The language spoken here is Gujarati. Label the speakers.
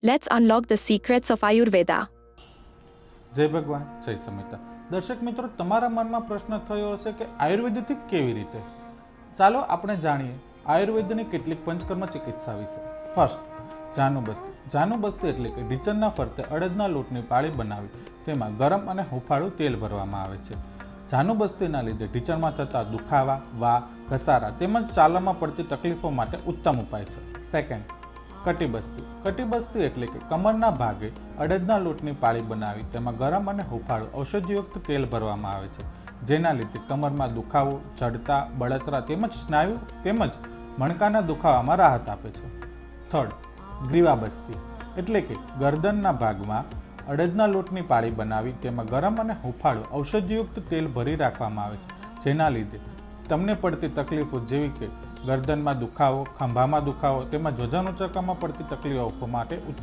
Speaker 1: Let's unlock the secrets of Ayurveda.
Speaker 2: જય ભગવાન, જય સમિતા. દર્શક મિત્રો, તમારા મનમાં પ્રશ્ન થયો હશે કે આયુર્વેદથી કેવી રીતે? ચાલો આપણે જાણીએ આયુર્વેદની કેટલીક પંચકર્મ ચિકિત્સા વિશે. ફર્સ્ટ, જાનુબસ્તી. જાનુબસ્તી એટલે કે ઢીંચણના ફરતે અડદના લોટની પાળી બનાવી તેમાં ગરમ અને હુંફાળું તેલ ભરવામાં આવે છે. જાનુબસ્તીના લીધે ઢીંચણમાં થતા દુખાવા, વા, ઘસારા તેમજ ચાલવામાં પડતી તકલીફો માટે ઉત્તમ ઉપાય છે. સેકન્ડ, કટિબસ્તી. કટિબસ્તી એટલે કે કમરના ભાગે અડદના લોટની પાળી બનાવી તેમાં ગરમ અને હુંફાળું ઔષધિયુક્ત તેલ ભરવામાં આવે છે, જેના લીધે કમરમાં દુખાવો, જડતા, બળતરા તેમજ સ્નાયુ તેમજ મણકાના દુખાવામાં રાહત આપે છે. થર્ડ, ગ્રીવાબસ્તી એટલે કે ગરદનના ભાગમાં અડદના લોટની પાળી બનાવી તેમાં ગરમ અને હુંફાળું ઔષધિયુક્ત તેલ ભરી રાખવામાં આવે છે, જેના લીધે તમને પડતી તકલીફો જેવી કે ગરદનમાં દુખાવો, ખંભામાં દુખાવો તેમજ વજન ઉચકવામાં પડતી તકલીફો માટે ઉત્તમ